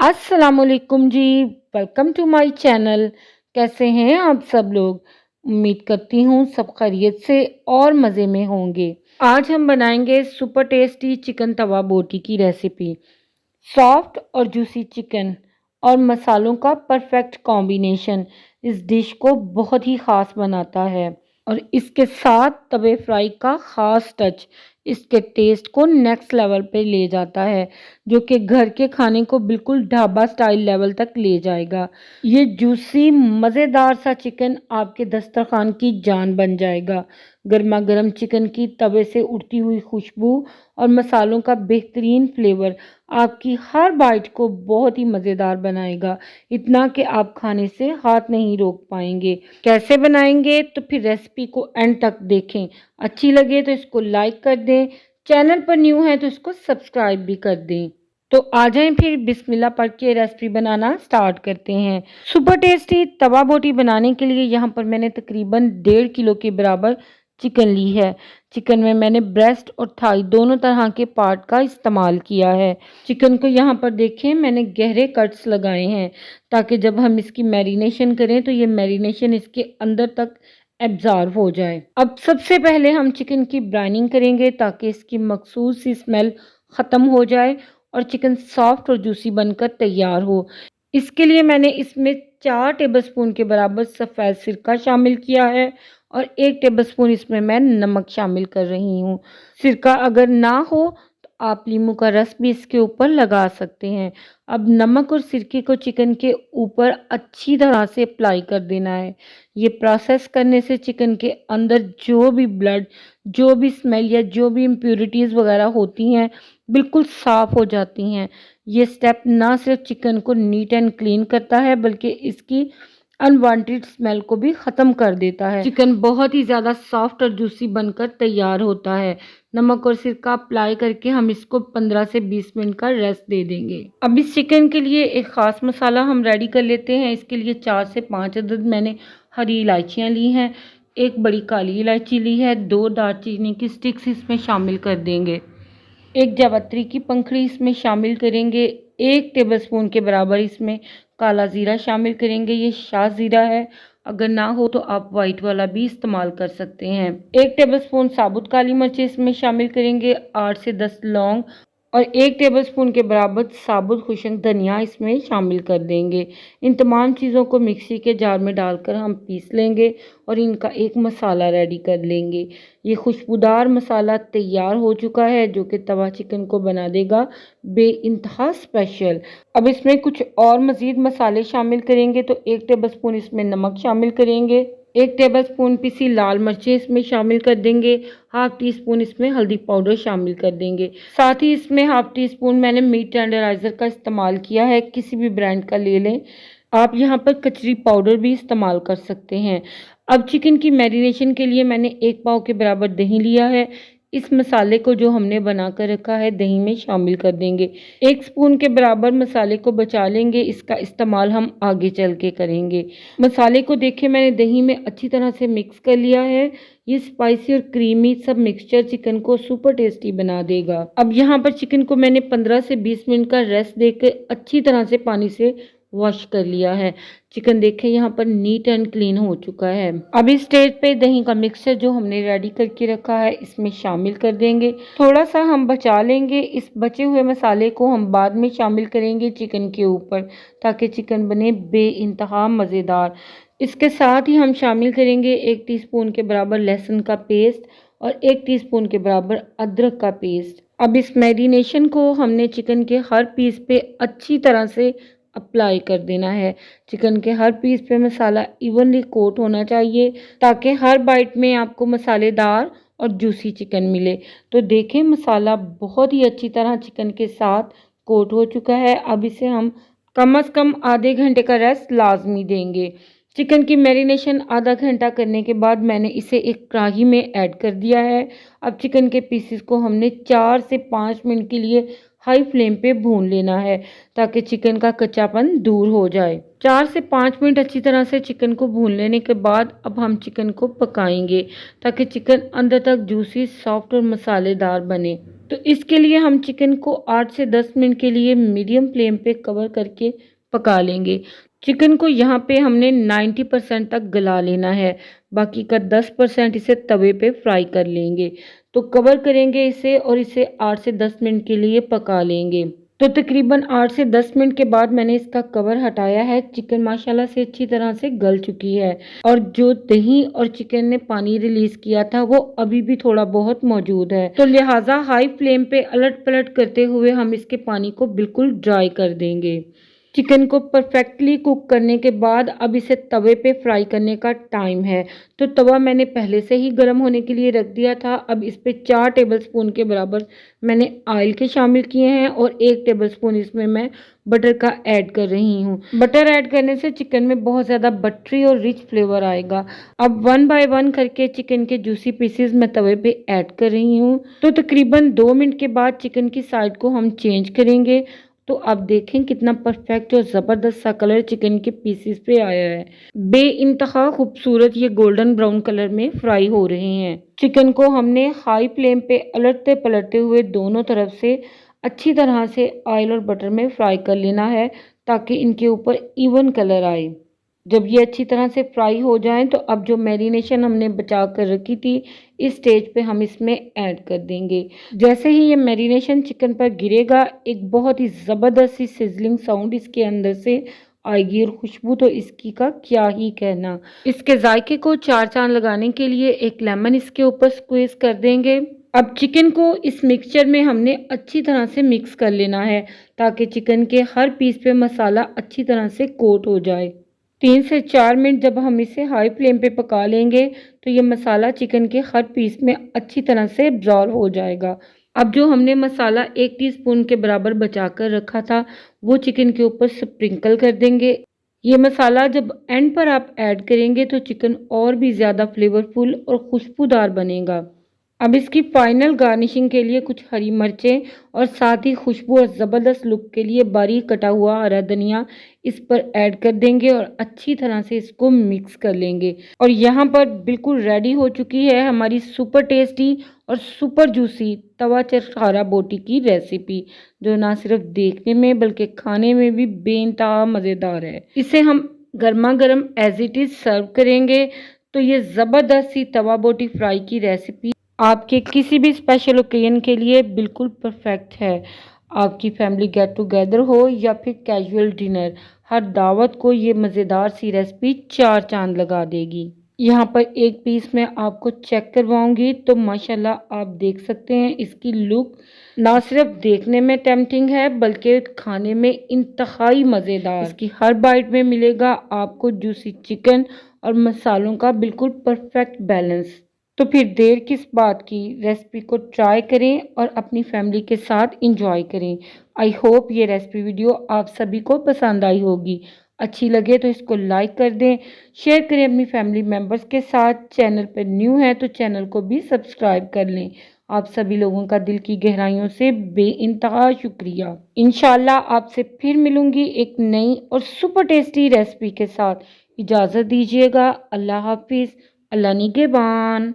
अस्सलामुअलैकुम जी। Welcome to my channel. कैसे हैं आप सब लोग? उम्मीद करती हूँ सब खैरियत से और मज़े में होंगे। आज हम बनाएंगे सुपर टेस्टी चिकन तवा बोटी की रेसिपी। सॉफ्ट और जूसी चिकन और मसालों का परफेक्ट कॉम्बिनेशन इस डिश को बहुत ही ख़ास बनाता है और इसके साथ तवे फ्राई का ख़ास टच इसके टेस्ट को नेक्स्ट लेवल पे ले जाता है, जो कि घर के खाने को बिल्कुल ढाबा स्टाइल लेवल तक ले जाएगा। ये जूसी मज़ेदार सा चिकन आपके दस्तरखान की जान बन जाएगा। गर्मा गर्म चिकन की तवे से उड़ती हुई खुशबू और मसालों का बेहतरीन फ्लेवर आपकी हर बाइट को बहुत ही मज़ेदार बनाएगा, इतना कि आप खाने से हाथ नहीं रोक पाएंगे। कैसे बनाएंगे तो फिर रेसिपी को एंड तक देखें। अच्छी लगे तो इसको लाइक कर दें, चैनल पर न्यू है तो इसको सब्सक्राइब भी कर दें। तो आ जाएं फिर बिस्मिल्लाह पढ़ के रेसिपी बनाना स्टार्ट करते हैं। सुपर टेस्टी तवा बोटी बनाने के लिए यहाँ पर मैंने तकरीबन 1.5 किलो के बराबर चिकन ली है। चिकन में मैंने ब्रेस्ट और थाई दोनों तरह के पार्ट का इस्तेमाल किया है। चिकन को यहाँ पर देखें मैंने गहरे कट्स लगाए हैं, ताकि जब हम इसकी मैरिनेशन करें तो ये मैरिनेशन इसके अंदर तक एब्जॉर्व हो जाए। अब सबसे पहले हम चिकन की ब्राइनिंग करेंगे, ताकि इसकी मखसूस सी स्मेल ख़त्म हो जाए और चिकन सॉफ्ट और जूसी बनकर तैयार हो। इसके लिए मैंने इसमें 4 टेबलस्पून के बराबर सफ़ेद सिरका शामिल किया है और 1 टेबलस्पून इसमें मैं नमक शामिल कर रही हूँ। सिरका अगर ना हो तो आप नींबू का रस भी इसके ऊपर लगा सकते हैं। अब नमक और सिरके को चिकन के ऊपर अच्छी तरह से अप्लाई कर देना है। ये प्रोसेस करने से चिकन के अंदर जो भी ब्लड, जो भी स्मेल या जो भी इम्प्योरिटीज़ वगैरह होती हैं बिल्कुल साफ़ हो जाती हैं। ये स्टेप ना सिर्फ चिकन को नीट एंड क्लीन करता है, बल्कि इसकी अनवांटेड स्मेल को भी ख़त्म कर देता है। चिकन बहुत ही ज़्यादा सॉफ्ट और जूसी बनकर तैयार होता है। नमक और सिरका अप्लाई करके हम इसको 15 से 20 मिनट का रेस्ट दे देंगे। अब इस चिकन के लिए एक ख़ास मसाला हम रेडी कर लेते हैं। इसके लिए 4 से 5 अदद मैंने हरी इलायचियाँ ली हैं, 1 बड़ी काली इलायची ली है, 2 दालचीनी की स्टिक्स इसमें शामिल कर देंगे, 1 जावित्री की पंखड़ी इसमें शामिल करेंगे, 1 टेबलस्पून के बराबर इसमें काला ज़ीरा शामिल करेंगे। ये शाह ज़ीरा है, अगर ना हो तो आप वाइट वाला भी इस्तेमाल कर सकते हैं। 1 टेबलस्पून साबुत काली मिर्चें इसमें शामिल करेंगे, 8 से 10 लौंग और 1 टेबलस्पून के बराबर साबुत खुशक धनिया इसमें शामिल कर देंगे। इन तमाम चीज़ों को मिक्सी के जार में डालकर हम पीस लेंगे और इनका एक मसाला रेडी कर लेंगे। ये खुशबूदार मसाला तैयार हो चुका है, जो कि तवा चिकन को बना देगा बेइंतहा स्पेशल। अब इसमें कुछ और मज़ीद मसाले शामिल करेंगे, तो 1 टेबलस्पून इसमें नमक शामिल करेंगे, 1 टेबलस्पून पिसी लाल मिर्चें इसमें शामिल कर देंगे, हाफ टी स्पून इसमें हल्दी पाउडर शामिल कर देंगे। साथ ही इसमें हाफ टी स्पून मैंने मीट टेंडराइज़र का इस्तेमाल किया है, किसी भी ब्रांड का ले लें। आप यहाँ पर कचरी पाउडर भी इस्तेमाल कर सकते हैं। अब चिकन की मैरिनेशन के लिए मैंने 1 पाव के बराबर दही लिया है। इस मसाले को जो हमने बना कर रखा है दही में शामिल कर देंगे। 1 स्पून के बराबर मसाले को बचा लेंगे, इसका इस्तेमाल हम आगे चल के करेंगे। मसाले को देखें मैंने दही में अच्छी तरह से मिक्स कर लिया है। ये स्पाइसी और क्रीमी सब मिक्सचर चिकन को सुपर टेस्टी बना देगा। अब यहाँ पर चिकन को मैंने 15 से 20 मिनट का रेस्ट देकर अच्छी तरह से पानी से वॉश कर लिया है। चिकन देखें यहाँ पर नीट एंड क्लीन हो चुका है। अब इस स्टेज पे दही का मिक्सचर जो हमने रेडी करके रखा है इसमें शामिल कर देंगे। थोड़ा सा हम बचा लेंगे, इस बचे हुए मसाले को हम बाद में शामिल करेंगे चिकन के ऊपर, ताकि चिकन बने बेइंतहा मज़ेदार। इसके साथ ही हम शामिल करेंगे 1 टीस्पून के बराबर लहसुन का पेस्ट और 1 टीस्पून के बराबर अदरक का पेस्ट। अब इस मैरिनेशन को हमने चिकन के हर पीस पे अच्छी तरह से अप्लाई कर देना है। चिकन के हर पीस पे मसाला इवनली कोट होना चाहिए, ताकि हर बाइट में आपको मसालेदार और जूसी चिकन मिले। तो देखें मसाला बहुत ही अच्छी तरह चिकन के साथ कोट हो चुका है। अब इसे हम कम से कम आधे घंटे का रेस्ट लाजमी देंगे। चिकन की मैरिनेशन आधा घंटा करने के बाद मैंने इसे एक कढ़ाई में ऐड कर दिया है। अब चिकन के पीसेस को हमने 4 से 5 मिनट के लिए हाई फ्लेम पे भून लेना है, ताकि चिकन का कच्चापन दूर हो जाए। 4 से 5 मिनट अच्छी तरह से चिकन को भून लेने के बाद अब हम चिकन को पकाएंगे, ताकि चिकन अंदर तक जूसी, सॉफ्ट और मसालेदार बने। तो इसके लिए हम चिकन को 8 से 10 मिनट के लिए मीडियम फ्लेम पे कवर करके पका लेंगे। चिकन को यहाँ पे हमने 90% तक गला लेना है, बाकी का 10% इसे तवे पे फ्राई कर लेंगे। तो कवर करेंगे इसे और इसे 8 से 10 मिनट के लिए पका लेंगे। तो तकरीबन 8 से 10 मिनट के बाद मैंने इसका कवर हटाया है। चिकन माशाल्लाह से अच्छी तरह से गल चुकी है और जो दही और चिकन ने पानी रिलीज किया था वो अभी भी थोड़ा बहुत मौजूद है। तो लिहाजा हाई फ्लेम पे अलट पलट करते हुए हम इसके पानी को बिल्कुल ड्राई कर देंगे। चिकन को परफेक्टली कुक करने के बाद अब इसे तवे पे फ्राई करने का टाइम है। तो तवा मैंने पहले से ही गर्म होने के लिए रख दिया था। अब इस पे 4 टेबलस्पून के बराबर मैंने ऑयल के शामिल किए हैं और 1 टेबलस्पून इसमें मैं बटर का ऐड कर रही हूँ। बटर ऐड करने से चिकन में बहुत ज़्यादा बटरी और रिच फ्लेवर आएगा। अब 1 बाय 1 करके चिकन के जूसी पीसेस मैं तवे पे ऐड कर रही हूँ। तो तकरीबन 2 मिनट के बाद चिकन की साइड को हम चेंज करेंगे। तो आप देखें कितना परफेक्ट और ज़बरदस्त सा कलर चिकन के पीसेस पे आया है। बेइंतहा खूबसूरत ये गोल्डन ब्राउन कलर में फ्राई हो रहे हैं। चिकन को हमने हाई फ्लेम पे अलटते पलटते हुए दोनों तरफ से अच्छी तरह से ऑयल और बटर में फ्राई कर लेना है ताकि इनके ऊपर इवन कलर आए। जब ये अच्छी तरह से फ्राई हो जाएं तो अब जो मैरिनेशन हमने बचा कर रखी थी इस स्टेज पे हम इसमें ऐड कर देंगे। जैसे ही ये मैरिनेशन चिकन पर गिरेगा एक बहुत ही ज़बरदस्त सी सिजलिंग साउंड इसके अंदर से आएगी और खुशबू तो इसकी का क्या ही कहना। इसके जायके को 4 चांद लगाने के लिए एक लेमन इसके ऊपर स्क्वीज कर देंगे। अब चिकन को इस मिक्सचर में हमने अच्छी तरह से मिक्स कर लेना है ताकि चिकन के हर पीस पे मसाला अच्छी तरह से कोट हो जाए। 3 से 4 मिनट जब हम इसे हाई फ्लेम पे पका लेंगे तो ये मसाला चिकन के हर पीस में अच्छी तरह से एब्जॉर्ब हो जाएगा। अब जो हमने मसाला 1 टीस्पून के बराबर बचा कर रखा था वो चिकन के ऊपर स्प्रिंकल कर देंगे। ये मसाला जब एंड पर आप ऐड करेंगे तो चिकन और भी ज़्यादा फ्लेवरफुल और खुशबूदार बनेगा। अब इसकी फाइनल गार्निशिंग के लिए कुछ हरी मिर्चें और साथ ही खुशबू और ज़बरदस्त लुक के लिए बारीक कटा हुआ हरा धनिया इस पर ऐड कर देंगे और अच्छी तरह से इसको मिक्स कर लेंगे। और यहाँ पर बिल्कुल रेडी हो चुकी है हमारी सुपर टेस्टी और सुपर जूसी तवा चरखा बोटी की रेसिपी, जो ना सिर्फ देखने में बल्कि खाने में भी बेइंतहा मज़ेदार है। इसे हम गर्मा गर्म एज इट इज़ सर्व करेंगे। तो ये ज़बरदस्त सी तवा बोटी फ्राई की रेसिपी आपके किसी भी स्पेशल ओकेजन के लिए बिल्कुल परफेक्ट है। आपकी फैमिली गेट टुगेदर हो या फिर कैजुअल डिनर, हर दावत को ये मज़ेदार सी रेसिपी 4 चांद लगा देगी। यहाँ पर एक पीस में आपको चेक करवाऊंगी तो माशाल्लाह आप देख सकते हैं इसकी लुक ना सिर्फ देखने में टेम्पटिंग है बल्कि खाने में इंतहाई मज़ेदार। इसकी हर बाइट में मिलेगा आपको जूसी चिकन और मसालों का बिल्कुल परफेक्ट बैलेंस। तो फिर देर किस बात की, रेसिपी को ट्राई करें और अपनी फैमिली के साथ इंजॉय करें। आई होप ये रेसिपी वीडियो आप सभी को पसंद आई होगी। अच्छी लगे तो इसको लाइक कर दें, शेयर करें अपनी फैमिली मेम्बर्स के साथ। चैनल पर न्यू है तो चैनल को भी सब्सक्राइब कर लें। आप सभी लोगों का दिल की गहराइयों से बेइंतहा शुक्रिया। इंशाल्लाह आपसे फिर मिलूंगी एक नई और सुपर टेस्टी रेसिपी के साथ। इजाज़त दीजिएगा। अल्लाह हाफिज़। अल्लाह निगहबान।